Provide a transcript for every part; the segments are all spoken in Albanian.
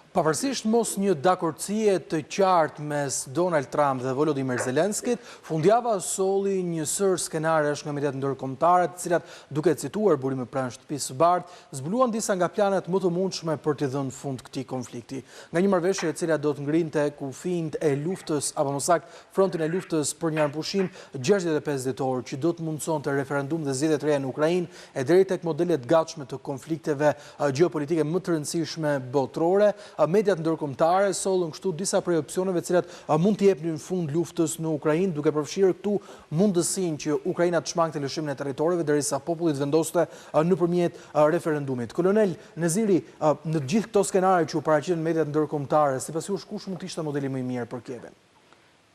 Pavarësisht mos një dakordësie të qartë mes Donald Trump dhe Volodymyr Zelenskit, fundjava solli një sër skenaresh nga mediat ndërkombëtare, të cilat, duke cituar burimin pranë shtëpisë së Bardhë, zbuluan disa nga planet më të mundshme për të dhënë fund këtij konflikti. Nga një marrëveshje e cila do të ngrinte kufijt e luftës, apo më saktë, frontin e luftës për një armpushim 65 ditor, që do të mundsonte referendum dhe zgjedhje të reja në Ukrainë, e deri tek modelet gatshme të konflikteve gjeopolitike më të rëndësishme botërore. Mediat ndërkombëtare sollën kështu disa prej opsioneve të cilat mund të jepnin fund luftës në Ukrainë, duke përfshirë këtu mundësinë që Ukraina të shmangte lëshimin e territoreve derisa populli të vendoste nëpërmjet referendumit. Kolonel Neziri, në të gjithë këto skenare që u paraqiten mediat ndërkombëtare, sipas jush kush mund të ishte modeli më i mirë për Kievin?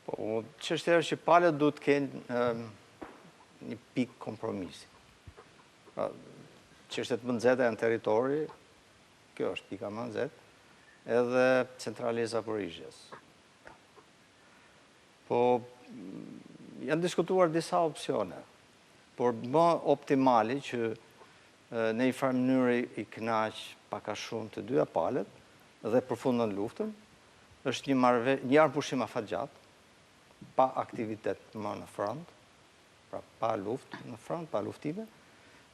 Po, çështja është që palët duhet të kenë një pikë kompromisi. Çështjet më nxehta në territori, kjo është pika më nxehtë, edhe centrali e Zaporizhjes. Po, janë diskutuar disa opsione, por më optimali që në një farë mënyrë i kënaq pak a shumë të dyja palët dhe përfundon luftën, është një armpushim afatgjat, pa aktivitet më në front, pra pa luftë në front, pa luftime,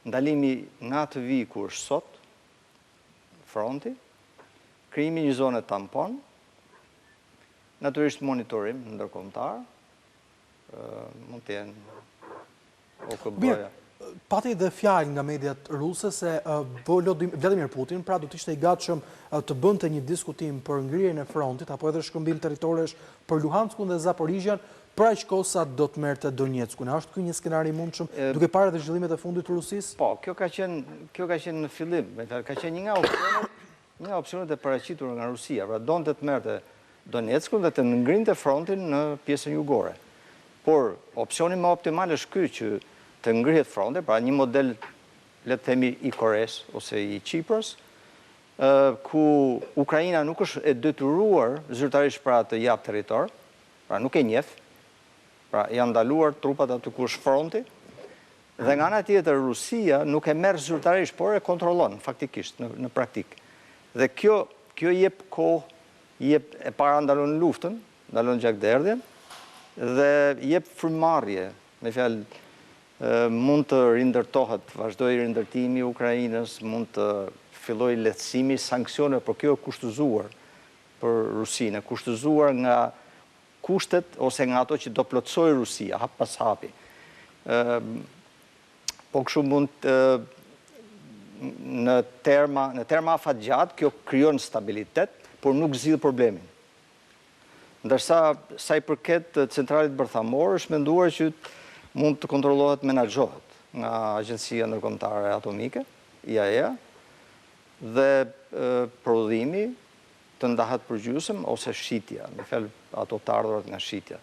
ndalimi nga të vi ku është sot, fronti, krijimi një zone tampon, natyrisht monitorim ndërkombëtar, mund të jenë OKB-ja. Pati dhe fjalë nga mediat ruse se Vladimir Putin pra do të ishte i gatshëm të bënte një diskutim për ngrirjen e frontit apo edhe shkëmbim territoresh për Luhanskun dhe Zaporizhjen, pra aq kohë sa do të merrte Donjeckun. A është ky një skenar i mundshëm duke parë edhe zhvillimet e fundit të Rusisë? Po, kjo ka qenë në fillim, ka qenë një nga opsionet e paraqitura nga Rusia, pra donte të merrte Donjeckun dhe të ngrinte frontin në pjesën jugore. Por opsioni më optimal është ky që të ngrihet fronti, pra një model, le të themi, i Kores ose i Çiprës, ku Ukraina nuk është e detyruar zyrtarisht pra të jap territor, pra nuk e njeh, pra janë ndaluar trupat aty ku është fronti, dhe nga ana tjetër Rusia nuk e merr zyrtarisht, por e kontrollon faktikisht në praktik. Dhe kjo jep kohë, e para ndalon luftën, ndalon gjakderdhjen, dhe jep frymëmarrje, me fjalë mund të rindërtohet, vazhdoj rindërtimi i Ukrainës, mund të filloj lehtësimi, sanksione, por kjo e kushtëzuar për Rusinë, e kushtëzuar nga kushtet ose nga ato që do plotësoj Rusia, hap pas hapi. Po kështu mund në terma afatgjat, kjo krijon stabilitet, por nuk zgjidh problemin. Ndërsa sa i përket centralit bërthamor, është menduar që mund të kontrollohet, menaxhohet nga Agjencia Ndërkombëtare Atomike, IAEA, dhe prodhimi të ndahet përgjysmë ose shitja, me fjalë ato të ardhurat nga shitja.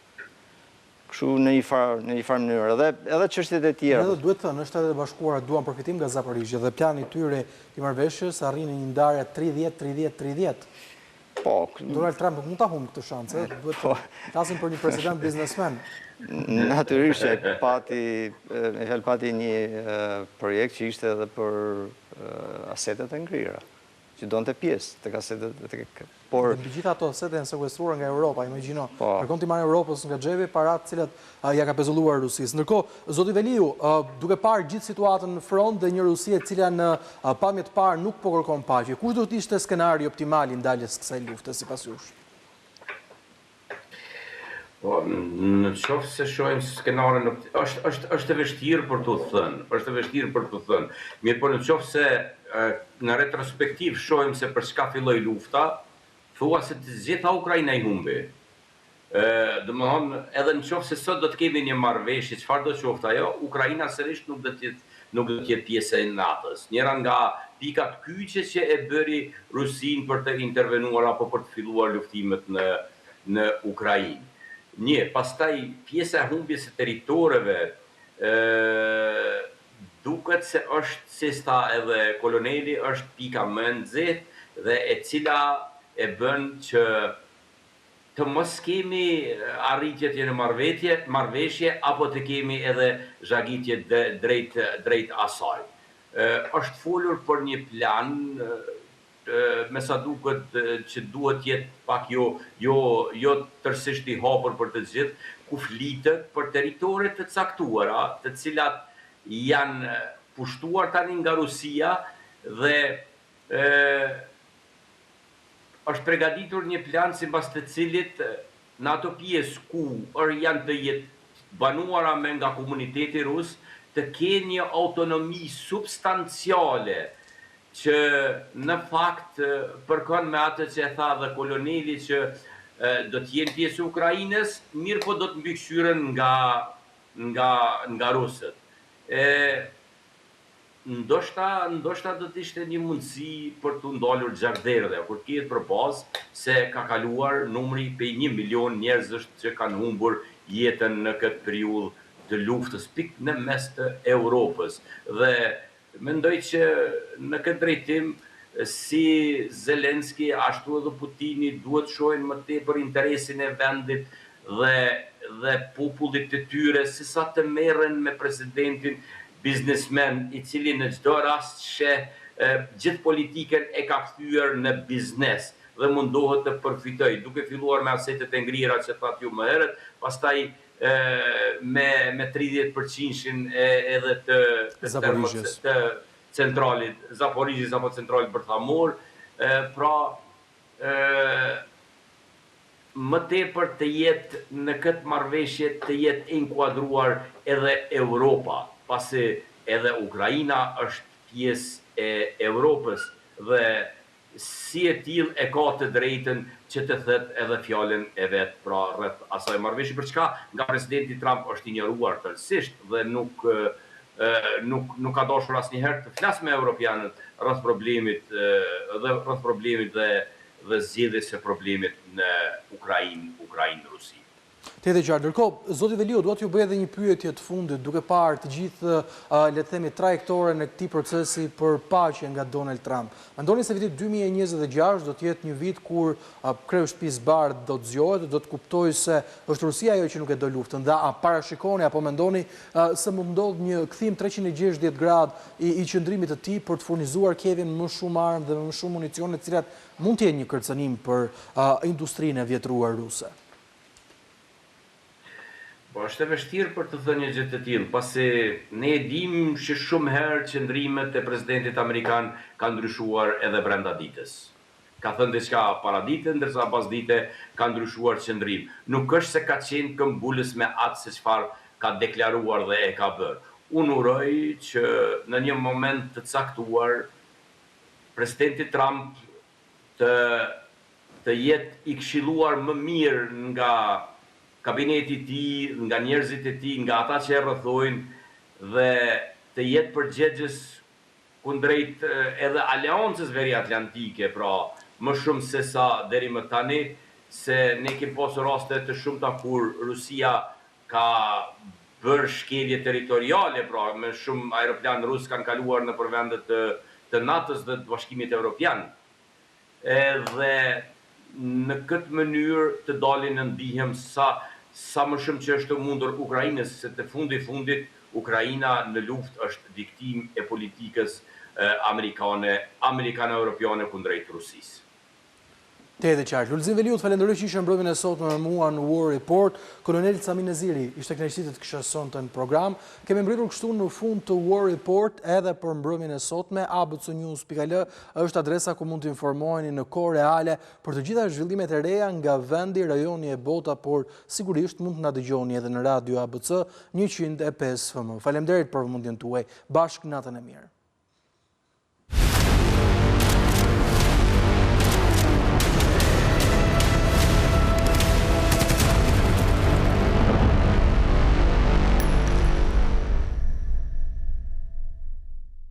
Kështu në një farë mënyrë, edhe çështjet e tjera. Edhe duhet thënë, Shtetet e Bashkuara duan përfitim nga Zaporizhja dhe plani i tyre i marrëveshjes arrin një ndarje 30-30-30. Po, Donald Trump nuk mund ta humbë këtë shans, duhet të flasim për një president biznesmen. Natyrisht që pati një projekt që ishte edhe për asetet e ngrira, që donte pjesë tek asetet, por mbi gjithë ato asete janë sekuestruar nga Europa, imagjino. Kërkon t'i marrë Europës nga xhepi parat të cilat ja ka pezulluar Rusisë. Ndërkohë, zoti Veliu, duke parë gjithë situatën në front dhe një Rusi e cila në pamje të parë nuk po kërkon paqe, kush do të ishte skenari optimal i ndaljes kësaj lufte sipas jush? Po, në qoftë se shohim skenarin, është e vështirë për të thënë, mirë po në qoftë se në retrospektiv shohim se për çka filloi lufta, thua se të gjitha Ukraina i humbi. Domethënë, edhe në qoftë se sot do të kemi një marrëveshje, çfarë do qoftë ajo, Ukraina sërish nuk do të jetë pjesë e NATO-s. Njëra nga pikat kyçe që e bëri Rusinë për të intervenuar apo për të filluar luftimet në Ukrainë. Pastaj pjesa e humbjes së territoreve, duket se është, si sta edhe koloneli, është pika më e nxehtë dhe e cila e bën që të mos kemi arritje të në marrëveshje apo të kemi edhe zhagitje drejt asaj. Është folur për një plan me sa duket që duhet jetë pak jo tërësisht i hapur për të gjithë, ku flitet për teritoret të caktuara, të cilat janë pushtuar tani nga Rusia dhe është përgatitur një plan sipas të cilit në ato pjesë ku janë të jetë banuara me nga komuniteti rus, të kenë një autonomi substanciale që në fakt përkon me atë që e tha dhe koloneli që do të jenë pjesë e Ukrainës, mirë po do të mbikëqyren nga rusët. Ndoshta do të ishte një mundësi për të ndalur gjakderdhe, kur ketë për bazë se ka kaluar numri pej 1 milion njerëzësh që kanë humbur jetën në këtë periudhë të luftës pikë në mes të Europës. Dhe mendoj që në këtë drejtim si Zelenski ashtu edhe Putini duhet shohin më tepër interesin e vendit dhe popullit të tyre, si sa të merren me presidentin biznesmen i cili në çdo rast gjithë politikën e ka kthyer në biznes dhe mundohet të përfitoj, duke filluar me asetet e ngrira që thatë ju më herët, pastaj me 30% edhe të centralit Zaporizhjes apo centralit bërthamor, pra më tepër të jetë në këtë marrëveshje të jetë inkuadruar edhe Europa, pasi edhe Ukraina është pjesë e Europës dhe si e tillë e ka të drejtën që të thët edhe fjalën e vet pra rreth asaj marrëveshje, për çka nga presidenti Trump është injoruar tërësisht dhe nuk ka dashur asnjëherë të flasë me europianët rreth problemit dhe zgjedhjes së problemit në Ukrainë-Rusi. Tete qartë, ndërkohë, zoti Velio, duhet ju bëj edhe një pyetje të fundit, duke parë të gjithë, le të themi, trajektoren e këtij procesi për paqe nga Donald Trump. Mendoni se viti 2026 do të jetë një vit kur Kryeushtëpisë Bardhë do të zgjohet, do të kuptojë se është Rusia ajo që nuk e do luftën, dhe a parashikoni apo mendoni se mund ndodh një kthim 360 gradë i qëndrimit të tij për të furnizuar Kievin më shumë armë dhe më shumë municione, të cilat mund të jenë një kërcënim për industrinë e vjetruar ruse? Po është e vështirë për të thënë një gjë të tillë, pasi ne e dimë që shumë herë qëndrimet e presidentit amerikan kanë ndryshuar edhe brenda ditës. Ka thënë diçka para dite, ndërsa pas dite ka ndryshuar qëndrim. Nuk është se ka qenë këmbulës me atë se çfarë ka deklaruar dhe e ka bërë. Unë uroj që në një moment të caktuar presidenti Trump të jetë i këshilluar më mirë nga kabineti i tij, nga njerëzit e tij, nga ata që e rrethojnë dhe të jetë përgjegjës kundrejt edhe aleancës veriatlantike, pra më shumë se sa deri më tani, se ne kemi pasur raste të shumta kur Rusia ka bërë shkelje territoriale, pra me shumë aeroplan rus kanë kaluar nëpër vendet të NATO-s dhe të Bashkimit Evropian. Edhe në këtë mënyrë të dalin në ndihem sa më shumë që është mundur Ukrainës, se të fundit Ukraina në luftë është viktim e politikës amerikane-europiane kundrejt Rusisë. Tete qartë. Lulzim Veliu, të falenderoj që ishte mbrëmjen e sotme me mua në War Report. Kolonel Sami Neziri ishte kënaqësi të kishte sonte në program. Kemi mbritur kështu në fund të War Report edhe për mbrëmjen e sotme. abcnews.al është adresa ku mund të informoheni në kohë reale për të gjitha zhvillimet e reja nga vendi, rajoni e bota, por sigurisht mund të na dëgjoni edhe në radio ABC 105 FM. Faleminderit për vëmendjen tuaj. Bashkë natën e mirë.